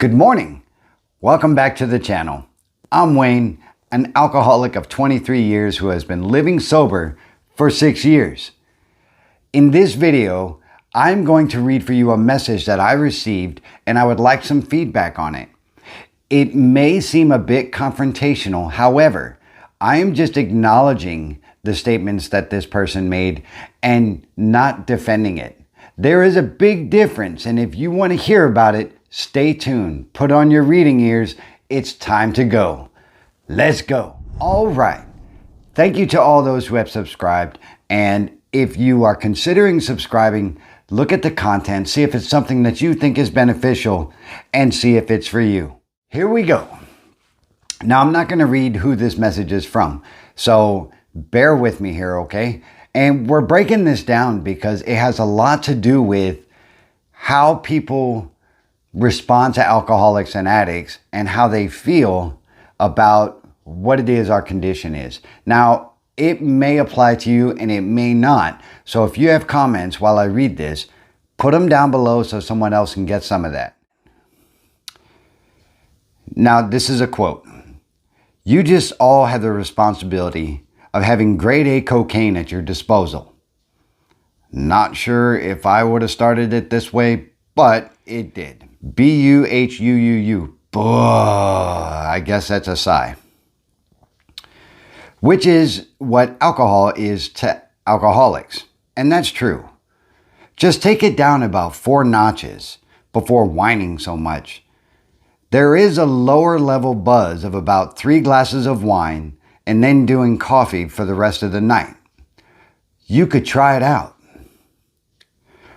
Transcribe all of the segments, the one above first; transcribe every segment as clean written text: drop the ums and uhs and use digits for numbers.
Good morning. Welcome back to the channel. I'm Wayne, an alcoholic of 23 years who has been living sober for 6 years. In this video, I'm going to read for you a message that I received and I would like some feedback on it. It may seem a bit confrontational, however, I am just acknowledging the statements that this person made and not defending it. There is a big difference, and if you want to hear about it, stay tuned. Put on your reading ears. It's time to go. Let's go. All right. Thank you to all those who have subscribed. And if you are considering subscribing, look at the content, see if it's something that you think is beneficial, and see if it's for you. Here we go. Now, I'm not going to read who this message is from, so bear with me here, okay? And we're breaking this down because it has a lot to do with how people respond to alcoholics and addicts and how they feel about what it is our condition is. Now, it may apply to you and it may not. So if you have comments while I read this, put them down below so someone else can get some of that. Now, this is a quote. You just all have the responsibility of having grade A cocaine at your disposal. Not sure if I would have started it this way, but it did. B-U-H-U-U-U. I guess that's a sigh. Which is what alcohol is to alcoholics. And that's true. Just take it down about 4 notches before whining so much. There is a lower level buzz of about 3 glasses of wine and then doing coffee for the rest of the night. You could try it out.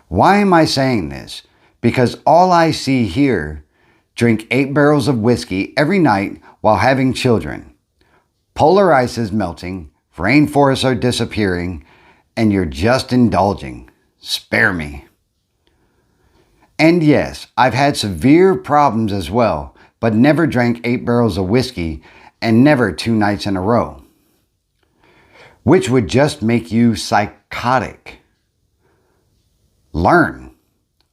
Why am I saying this? Because all I see here drink 8 barrels of whiskey every night while having children. Polar ice is melting, rainforests are disappearing, and you're just indulging. Spare me. And yes, I've had severe problems as well, but never drank 8 barrels of whiskey and never 2 nights in a row, which would just make you psychotic. Learn.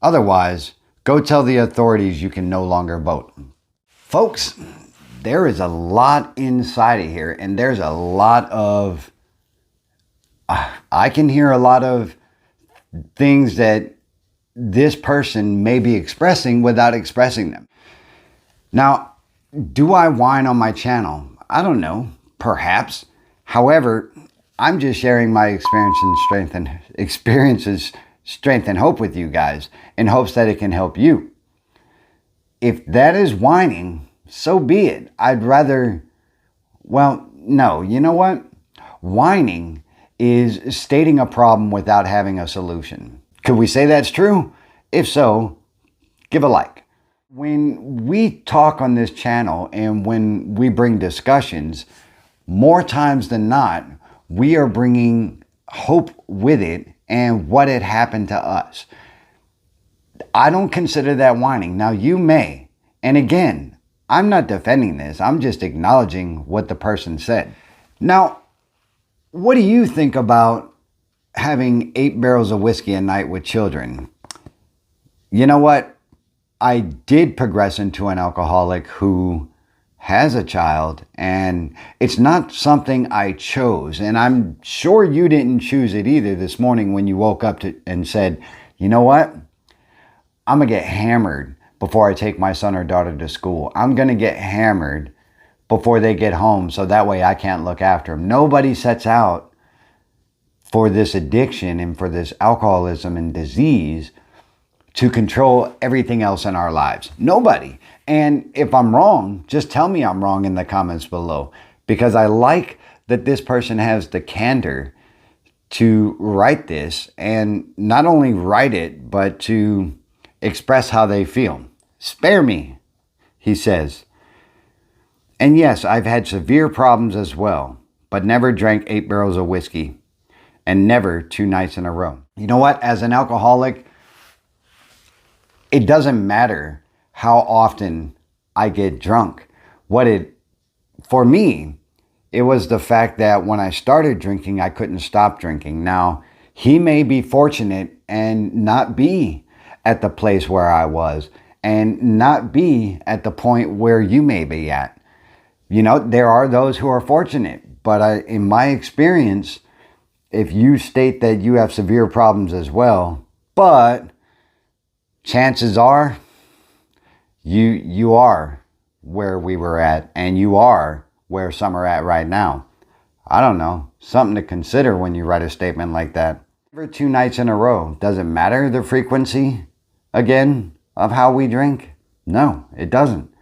Otherwise, go tell the authorities you can no longer vote. Folks, there is a lot inside of here, and there's a lot of, I can hear a lot of things that this person may be expressing without expressing them. Now, do I whine on my channel? I don't know, perhaps. However, I'm just sharing my experiences, strength and hope with you guys in hopes that it can help you. If that is whining, so be it. I'd rather, well, no, you know what? Whining is stating a problem without having a solution. Could we say that's true? If so, give a like. When we talk on this channel and when we bring discussions, more times than not, we are bringing hope with it and what had happened to us. I don't consider that whining. Now you may. And again, I'm not defending this. I'm just acknowledging what the person said. Now, what do you think about having 8 barrels of whiskey a night with children? You know what? I did progress into an alcoholic who has a child, and it's not something I chose. And I'm sure you didn't choose it either this morning when you woke up and said, you know what? I'm going to get hammered before I take my son or daughter to school. I'm going to get hammered before they get home so that way I can't look after them. Nobody sets out for this addiction and for this alcoholism and disease to control everything else in our lives. Nobody. And if I'm wrong, just tell me I'm wrong in the comments below, because I like that this person has the candor to write this, and not only write it, but to express how they feel. Spare me, he says. And yes, I've had severe problems as well, but never drank 8 barrels of whiskey and never 2 nights in a row. You know what? As an alcoholic, it doesn't matter how often I get drunk. For me, it was the fact that when I started drinking, I couldn't stop drinking. Now, he may be fortunate and not be at the place where I was. and not be at the point where you may be at. There are those who are fortunate, but in my experience, if you state that you have severe problems as well, but chances are you are where we were at, and you are where some are at right now. I don't know, something to consider when you write a statement like that. Over 2 nights in a row, does it matter the frequency, again, of how we drink? No, it doesn't.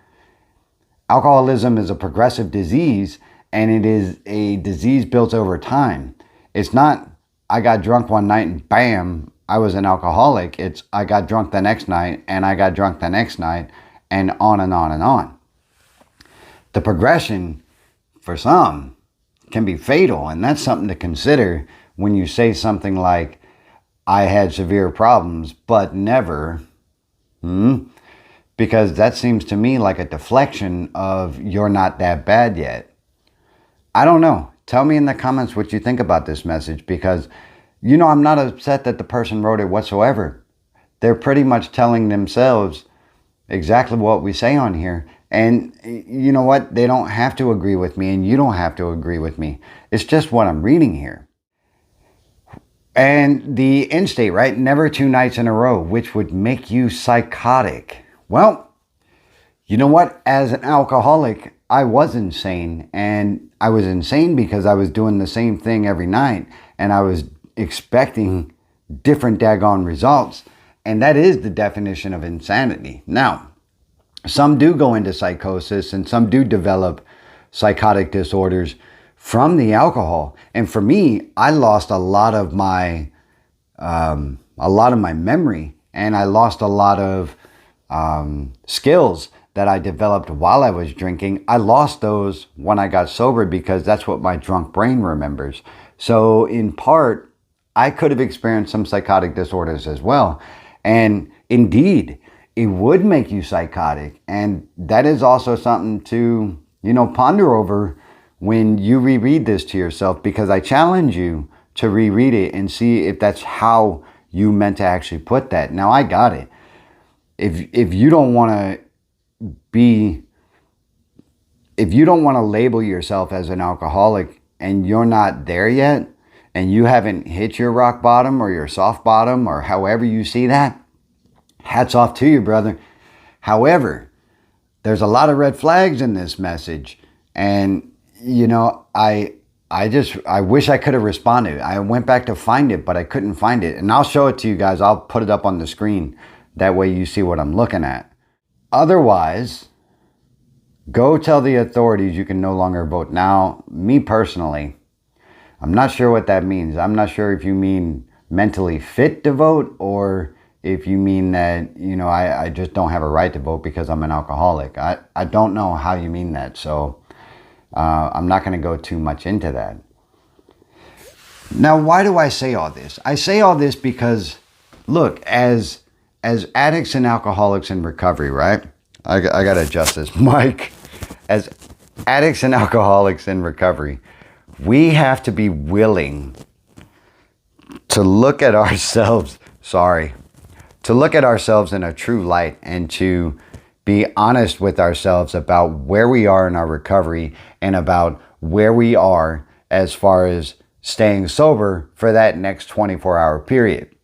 Alcoholism is a progressive disease, and it is a disease built over time. It's not, I got drunk one night and bam, I was an alcoholic. It's, I got drunk the next night, and I got drunk the next night, and on and on and on. The progression, for some, can be fatal, and that's something to consider when you say something like, I had severe problems, but never. Because that seems to me like a deflection of you're not that bad yet. I don't know. Tell me in the comments what you think about this message, because, I'm not upset that the person wrote it whatsoever. They're pretty much telling themselves exactly what we say on here. And you know what? They don't have to agree with me, and you don't have to agree with me. It's just what I'm reading here. And the end state, right? Never 2 nights in a row, which would make you psychotic. Well, you know what? As an alcoholic, I was insane. And I was insane because I was doing the same thing every night, and I was expecting different daggone results. And that is the definition of insanity. Now, some do go into psychosis, and some do develop psychotic disorders from the alcohol. And for me, I lost a lot of my memory, and I lost a lot of skills that I developed while I was drinking. I lost those when I got sober, because that's what my drunk brain remembers. So in part, I could have experienced some psychotic disorders as well. And indeed, it would make you psychotic. And that is also something to, ponder over when you reread this to yourself, because I challenge you to reread it and see if that's how you meant to actually put that. Now, I got it. If you don't want to label yourself as an alcoholic, and you're not there yet, and you haven't hit your rock bottom or your soft bottom, or however you see that, hats off to you, brother. However, there's a lot of red flags in this message. And, I wish I could have responded. I went back to find it, but I couldn't find it. And I'll show it to you guys. I'll put it up on the screen. That way you see what I'm looking at. Otherwise, go tell the authorities you can no longer vote. Now, me personally, I'm not sure what that means. I'm not sure if you mean mentally fit to vote, or if you mean that, I just don't have a right to vote because I'm an alcoholic. I don't know how you mean that. So I'm not going to go too much into that. Now, why do I say all this? I say all this because, look, as addicts and alcoholics in recovery, right? I got to adjust this mic. As addicts and alcoholics in recovery, we have to be willing to look at ourselves, to look at ourselves in a true light, and to be honest with ourselves about where we are in our recovery, and about where we are as far as staying sober for that next 24-hour period.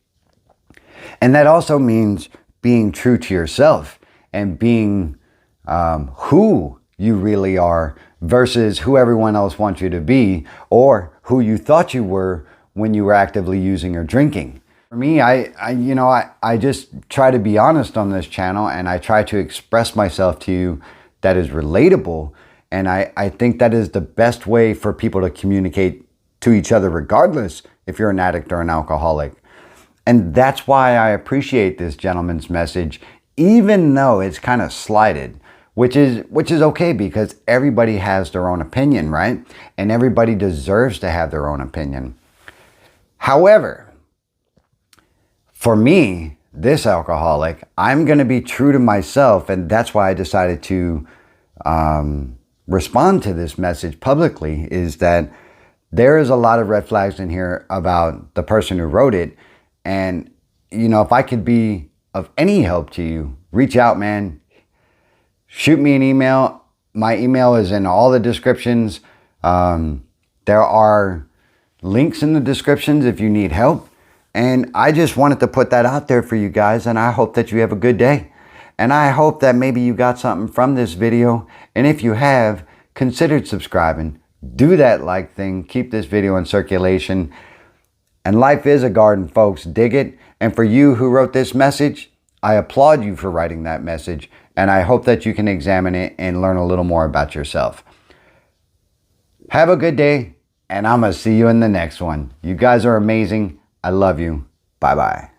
And that also means being true to yourself, and being who you really are versus who everyone else wants you to be, or who you thought you were when you were actively using or drinking. For me, I just try to be honest on this channel, and I try to express myself to you that is relatable. And I think that is the best way for people to communicate to each other, regardless if you're an addict or an alcoholic. And that's why I appreciate this gentleman's message, even though it's kind of slighted, which is okay, because everybody has their own opinion, right? And everybody deserves to have their own opinion. However, for me, this alcoholic, I'm going to be true to myself, and that's why I decided to respond to this message publicly, is that there is a lot of red flags in here about the person who wrote it. And, if I could be of any help to you, reach out, man. Shoot me an email. My email is in all the descriptions. There are links in the descriptions if you need help. And I just wanted to put that out there for you guys. And I hope that you have a good day. And I hope that maybe you got something from this video. And if you have, consider subscribing. Do that like thing. Keep this video in circulation. And life is a garden, folks. Dig it. And for you who wrote this message, I applaud you for writing that message. And I hope that you can examine it and learn a little more about yourself. Have a good day. And I'm going to see you in the next one. You guys are amazing. I love you. Bye-bye.